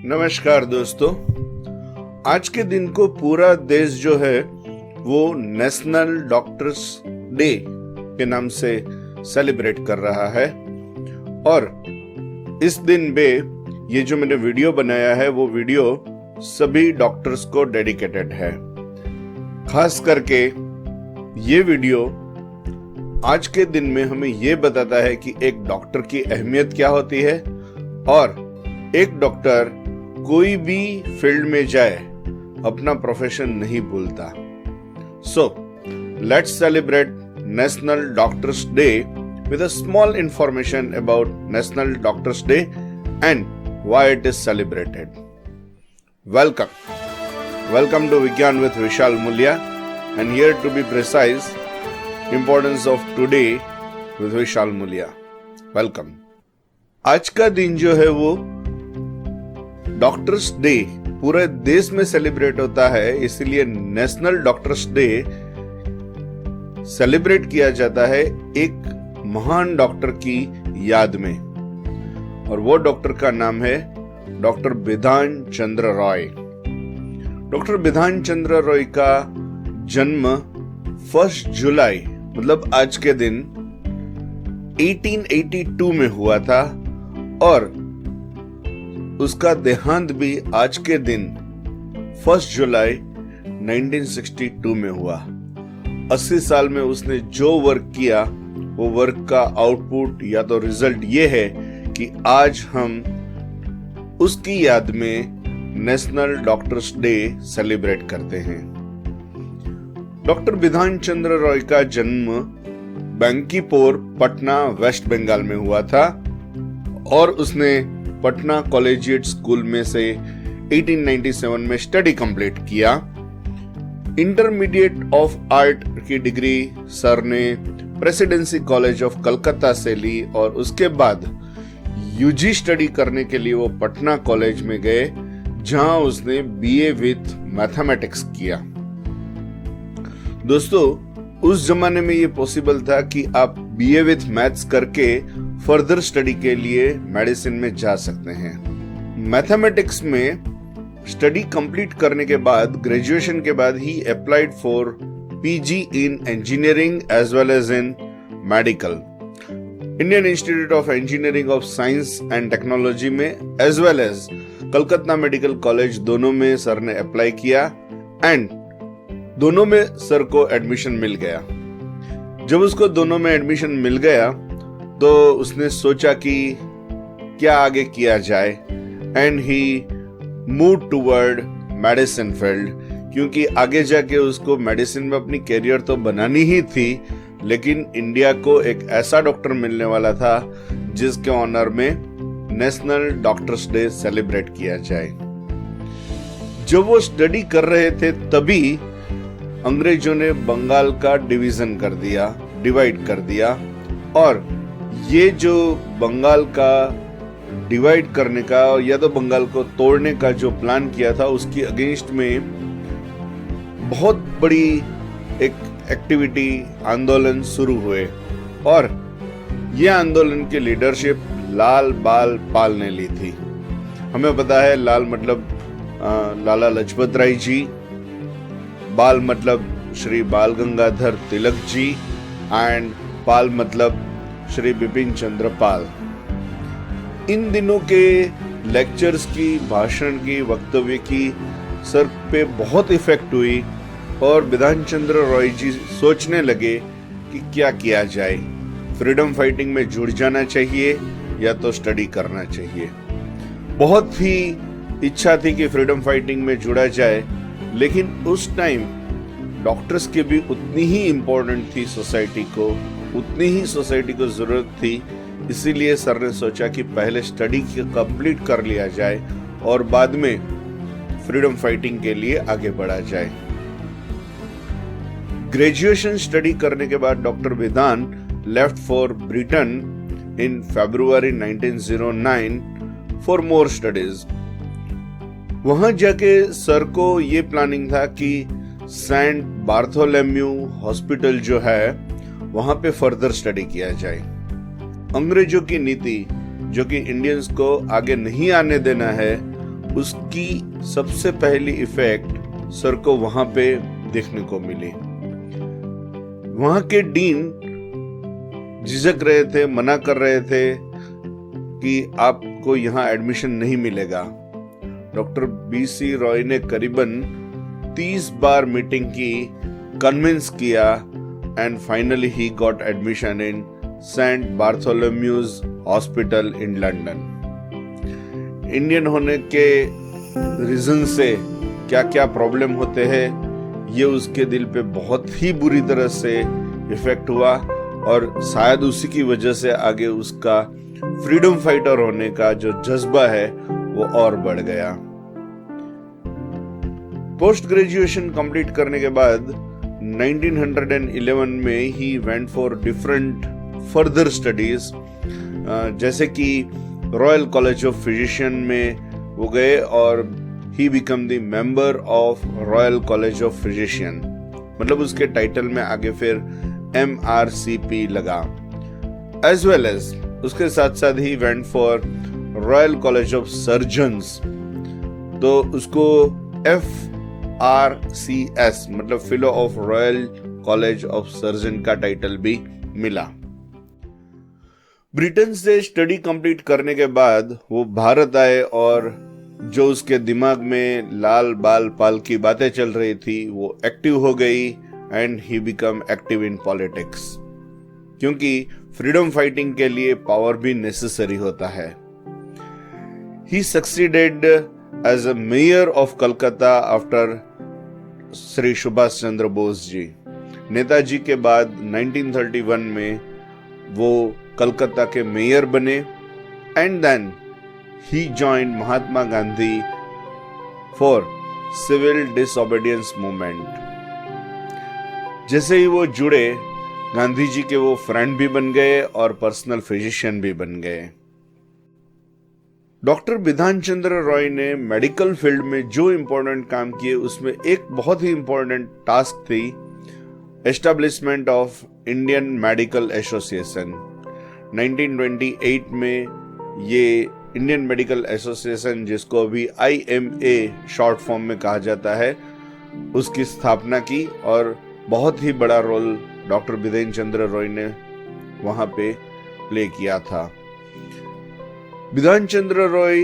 नमस्कार दोस्तों, आज के दिन को पूरा देश जो है वो नेशनल डॉक्टर्स डे के नाम से सेलिब्रेट कर रहा है। और इस दिन पे ये जो मैंने वीडियो बनाया है वो वीडियो सभी डॉक्टर्स को डेडिकेटेड है। खास करके ये वीडियो आज के दिन में हमें ये बताता है कि एक डॉक्टर की अहमियत क्या होती है और एक डॉक्टर कोई भी फील्ड में जाए अपना प्रोफेशन नहीं भूलता। So let's celebrate national doctors day with a small information about National Doctors Day and why it is celebrated. Welcome to Vigyan with Vishal Mulya, and here to be precise, importance of today with Vishal Mulya. Welcome. आज का दिन जो है वो doctors day पूरे देश में celebrate होता है, इसलिए नेशनल डॉक्टर्स डे सेलिब्रेट किया जाता है एक महान डॉक्टर की याद में। और वो डॉक्टर का नाम है डॉक्टर बिधान चंद्र रॉय। डॉक्टर बिधान चंद्र रॉय का जन्म 1 जुलाई मतलब आज के दिन 1882 में हुआ था और उसका देहांत भी आज के दिन 1 जुलाई 1962 में हुआ। 80 साल में उसने जो वर्क किया वो वर्क का आउटपुट या तो रिजल्ट ये है कि आज हम उसकी याद में नेशनल डॉक्टर्स डे सेलिब्रेट करते हैं। डॉक्टर बिधान चंद्र रॉय का जन्म बंकीपोर, पटना, वेस्ट बंगाल में हुआ था और उसने पटना कॉलेजिएट स्कूल में से 1897 में स्टडी कंप्लीट किया। इंटरमीडिएट ऑफ आर्ट की डिग्री सर ने प्रेसिडेंसी कॉलेज ऑफ कलकत्ता से ली और उसके बाद यूजी स्टडी करने के लिए वो पटना कॉलेज में गए, जहां उसने बीए विथ मैथमेटिक्स किया। दोस्तों, उस जमाने में ये पॉसिबल था कि आप बीए विथ मैथ्स करके फर्दर स्टडी के लिए मेडिसिन में जा सकते हैं। मैथमेटिक्स में स्टडी कंप्लीट करने के बाद, ग्रेजुएशन के बाद ही applied for PG in engineering as well as in medical, Indian Institute of Engineering of Science and Technology में एज वेल एज कलकत्ता मेडिकल कॉलेज, दोनों में सर ने अप्लाई किया एंड दोनों में सर को एडमिशन मिल गया। जब उसको दोनों में एडमिशन मिल गया तो उसने सोचा कि क्या आगे किया जाए and he move toward medicine field, क्योंकि आगे जाके उसको मेडिसिन में अपनी करियर तो बनानी ही थी, लेकिन इंडिया को एक ऐसा डॉक्टर मिलने वाला था जिसके ऑनर में नेशनल डॉक्टर्स डे सेलिब्रेट किया जाए। जब वो स्टडी कर रहे थे तभी अंग्रेजों ने बंगाल का डिवाइड कर दिया और ये जो बंगाल का डिवाइड करने का या तो बंगाल को तोड़ने का जो प्लान किया था, उसकी अगेंस्ट में बहुत बड़ी एक एक्टिविटी, आंदोलन शुरू हुए और ये आंदोलन की लीडरशिप लाल बाल पाल ने ली थी। हमें पता है लाल मतलब लाला लाजपत राय जी, बाल मतलब श्री बाल गंगाधर तिलक जी एंड पाल मतलब श्री बिपिन चंद्र पाल। इन दिनों के लेक्चर्स की, भाषण की, वक्तव्य की सर पे बहुत इफेक्ट हुई और बिधान चंद्र रॉय जी सोचने लगे कि क्या किया जाए, फ्रीडम फाइटिंग में जुड़ जाना चाहिए या तो स्टडी करना चाहिए। बहुत ही इच्छा थी कि फ्रीडम फाइटिंग में जुड़ा जाए, लेकिन उस टाइम डॉक्टर्स की भी उतनी ही इम्पोर्टेंट थी सोसाइटी को, उतनी ही सोसाइटी को जरूरत थी। इसीलिए सर ने सोचा कि पहले स्टडी कंप्लीट कर लिया जाए और बाद में फ्रीडम फाइटिंग के लिए आगे बढ़ा जाए। ग्रेजुएशन स्टडी करने के बाद doctor Bidhan left for Britain in February 1909 for more studies. वहां जाके सर को ये प्लानिंग था कि सेंट बार्थोलोम्यू हॉस्पिटल जो है वहां पे फर्दर स्टडी किया जाए। अंग्रेजों की नीति जो कि इंडियंस को आगे नहीं आने देना है, उसकी सबसे पहली इफेक्ट सर को वहां पे देखने को मिली। वहां के डीन झिझक रहे थे, मना कर रहे थे कि आपको यहाँ एडमिशन नहीं मिलेगा। डॉक्टर BC रॉय ने करीबन 30 बार मीटिंग की, कन्विंस किया and finally he got admission in saint Bartholomew's hospital in London. Indian होने के रीजन से क्या क्या प्रॉब्लम होते हैं ये उसके दिल पे बहुत ही बुरी तरह से इफेक्ट हुआ और शायद उसी की वजह से आगे उसका फ्रीडम फाइटर होने का जो जज्बा है वो और बढ़ गया। पोस्ट ग्रेजुएशन कंप्लीट करने के बाद 1911 में he went for different further studies, जैसे कि रॉयल कॉलेज ऑफ फिजिशियन में वो गए और he become the member of royal college of physician, मतलब उसके टाइटल में आगे फिर MRCP लगा। एज वेल एज उसके साथ साथ he went for royal college of surgeons, तो उसको FRCS मतलब fellow of royal college of surgeon का टाइटल भी मिला। ब्रिटेन से स्टडी कंप्लीट करने के बाद वो भारत आए और जो उसके दिमाग में लाल बाल पाल की बातें चल रही थी वो एक्टिव हो गई and he become active in politics, क्योंकि फ्रीडम फाइटिंग के लिए पावर भी नेसेसरी होता है। He succeeded as a mayor of Calcutta after Shri Subhash Chandra Bose ji. Netaji के बाद 1931 में वो कलकत्ता के मेयर बने and then he joined Mahatma Gandhi for civil disobedience movement. जैसे ही वो जुड़े, गांधी जी के वो फ्रेंड भी बन गए और पर्सनल फिजिशियन भी बन गए। डॉक्टर बिधान चंद्र रॉय ने मेडिकल फील्ड में जो इंपॉर्टेंट काम किए उसमें एक बहुत ही इंपॉर्टेंट टास्क थी establishment of Indian medical association. 1928 में ये इंडियन मेडिकल एसोसिएशन, जिसको अभी IMA शॉर्ट फॉर्म में कहा जाता है, उसकी स्थापना की और बहुत ही बड़ा रोल डॉक्टर बिधान चंद्र रॉय ने वहां पे प्ले किया था। बिधान चंद्र रॉय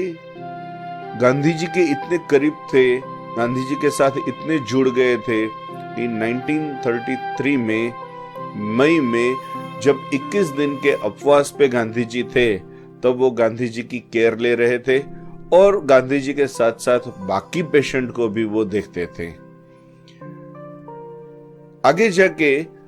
गांधी जी के इतने करीब थे, गांधी जी के साथ इतने जुड़ गए थे कि 1933 में मई में जब 21 दिन के उपवास पे गांधी जी थे तब वो गांधी जी की केयर ले रहे थे और गांधी जी के साथ साथ बाकी पेशेंट को भी वो देखते थे। आगे जाके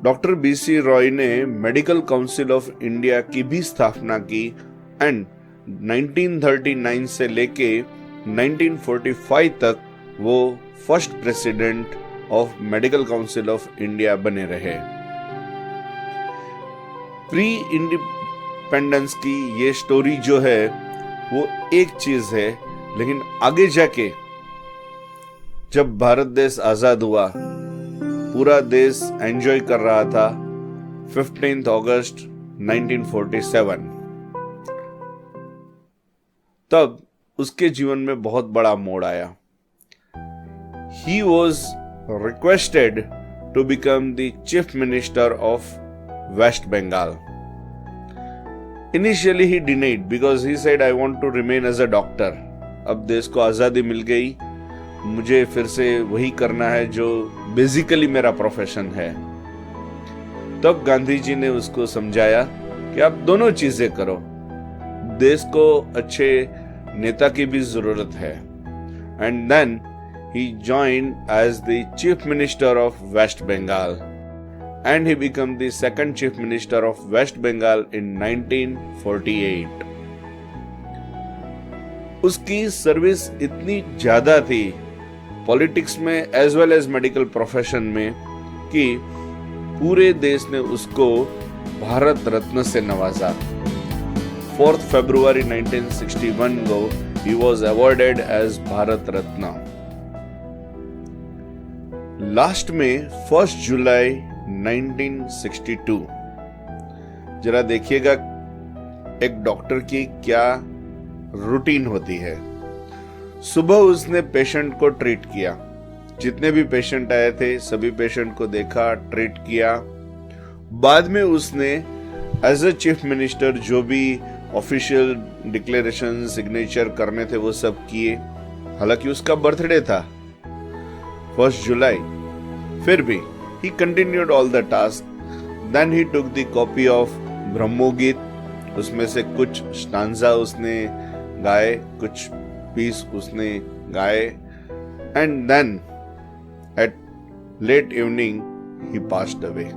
डॉक्टर BC रॉय ने मेडिकल काउंसिल ऑफ इंडिया की भी स्थापना की एंड 1939 से लेके 1945 तक वो first president of medical council of India बने रहे। प्री इंडिपेंडेंस की ये स्टोरी जो है वो एक चीज है, लेकिन आगे जाके जब भारत देश आजाद हुआ, पूरा देश एंजॉय कर रहा था 15 अगस्त 1947, तब उसके जीवन में बहुत बड़ा मोड़ आया। He was requested to become the chief minister of West Bengal. Initially he denied because he said, I want to remain as a doctor. अब देश को आजादी मिल गई, मुझे फिर से वही करना है जो बेसिकली मेरा प्रोफेशन है। तब गांधी जी ने उसको समझाया कि आप दोनों चीजें करो, देश को अच्छे नेता की भी जरूरत है। And then he joined as the chief minister of West Bengal and he became the second chief minister of West Bengal in 1948. उसकी सर्विस इतनी ज्यादा थी पॉलिटिक्स में as well as medical profession में कि पूरे देश ने उसको भारत रत्न से नवाजा। 4 फरवरी 1961 को he was awarded as Bharat Ratna. Last में 1 जुलाई 1962, जरा देखिएगा एक डॉक्टर की क्या रूटीन होती है। सुबह उसने पेशेंट को ट्रीट किया, जितने भी पेशेंट आए थे सभी पेशेंट को देखा, ट्रीट किया। बाद में उसने एज अ चीफ मिनिस्टर जो भी ऑफिशियल डिक्लेरेशन सिग्नेचर करने थे वो सब किए। हालांकि उसका बर्थडे था 1 जुलाई, फिर भी he continued all the task. Then he took the copy of ब्रह्मोगीत, उसमें से कुछ स्टांजा उसने गाए, कुछ पीस उसने गाए, and then at late evening he passed away.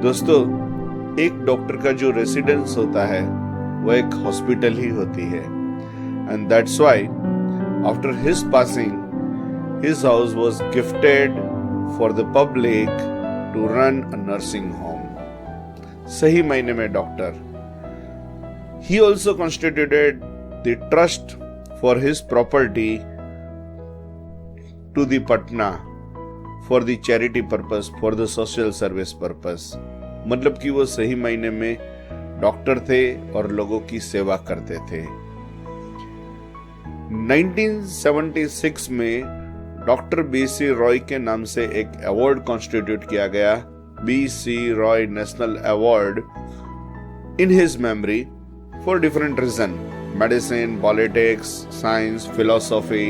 दोस्तों, एक डॉक्टर का जो रेसिडेंस होता है वो एक हॉस्पिटल ही होती है, and that's why after his passing his house was gifted for the public to run a nursing home. सही मायने में doctor. He also constituted the trust for his property to the Patna for the charity purpose, for the social service purpose. मतलब कि वो सही मायने में doctor थे और लोगों की सेवा करते थे। 1976 में डॉक्टर BC रॉय के नाम से एक अवार्ड कॉन्स्टिट्यूट किया गया, BC Roy national award, in his memory for different reason, medicine, politics, science, philosophy,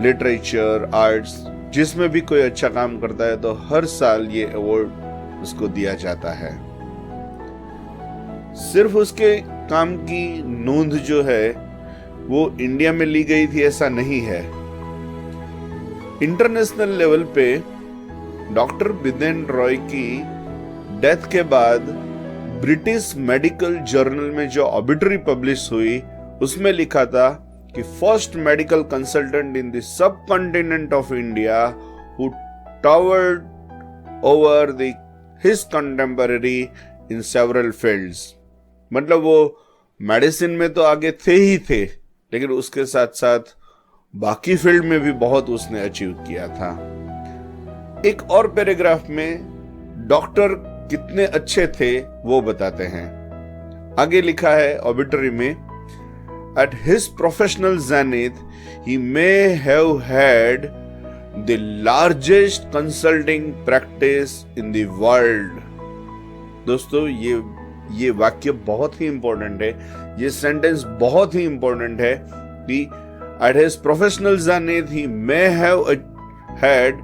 literature, arts, जिसमें भी कोई अच्छा काम करता है तो हर साल ये अवार्ड उसको दिया जाता है। सिर्फ उसके काम की नोंद जो है वो इंडिया में ली गई थी ऐसा नहीं है। इंटरनेशनल लेवल पे डॉक्टर बिदेन रॉय की डेथ के बाद ब्रिटिश मेडिकल जर्नल में जो ऑबिटरी पब्लिश हुई उसमें लिखा था कि first medical consultant in the sub continent of India who toward over the his contemporary in several fields. मतलब वो मेडिसिन में तो आगे थे ही थे, लेकिन उसके साथ साथ बाकी फील्ड में भी बहुत उसने अचीव किया था। एक और पैराग्राफ में डॉक्टर कितने अच्छे थे वो बताते हैं। आगे लिखा है ऑबिटरी में, at his professional zenith he may have had the largest consulting practice in the world। दोस्तों, ये वाक्य बहुत ही इंपॉर्टेंट है, ये सेंटेंस बहुत ही इंपॉर्टेंट है कि at his professional zenith he may have had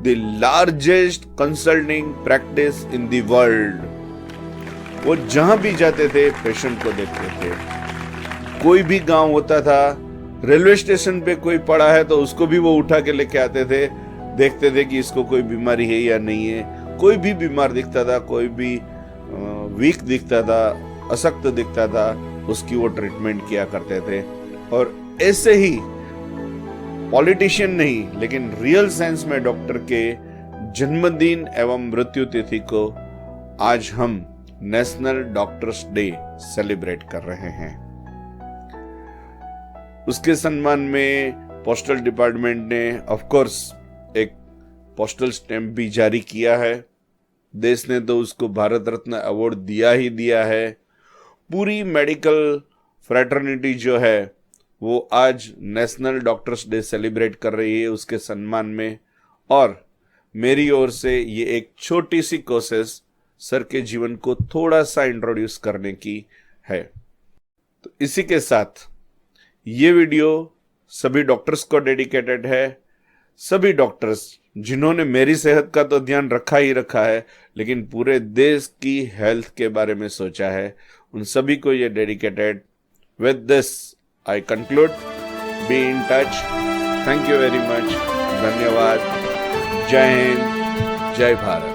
the largest consulting practice in the world। वो जहां भी जाते थे पेशेंट को देखते थे। कोई भी गांव होता था, रेलवे स्टेशन पे कोई पड़ा है तो उसको भी वो उठा के लेके आते थे, देखते थे कि इसको कोई बीमारी है या नहीं है। कोई भी बीमार दिखता था, कोई भी वीक दिखता था, अशक्त दिखता था, उसकी वो ट्रीटमेंट किया करते थे। और ऐसे ही पॉलिटिशियन नहीं लेकिन रियल सेंस में डॉक्टर के जन्मदिन एवं मृत्यु तिथि को आज हम नेशनल डॉक्टर्स डे सेलिब्रेट कर रहे हैं। उसके सम्मान में पोस्टल डिपार्टमेंट ने ऑफ कोर्स एक पोस्टल स्टैंप भी जारी किया है। देश ने तो उसको भारत रत्न अवार्ड दिया ही दिया है। पूरी मेडिकल फ्रेटर्निटी जो है वो आज नेशनल डॉक्टर्स डे सेलिब्रेट कर रही है उसके सम्मान में। और मेरी ओर से ये एक छोटी सी कोशिश सर के जीवन को थोड़ा सा इंट्रोड्यूस करने की है। तो इसी के साथ ये वीडियो सभी डॉक्टर्स को डेडिकेटेड है। सभी डॉक्टर्स जिन्होंने मेरी सेहत का तो ध्यान रखा ही रखा है, लेकिन पूरे देश की हेल्थ के बारे में सोचा है, उन सभी को ये dedicated. With this I conclude. Be in touch. Thank you very much. धन्यवाद। जय हिंद, जय भारत।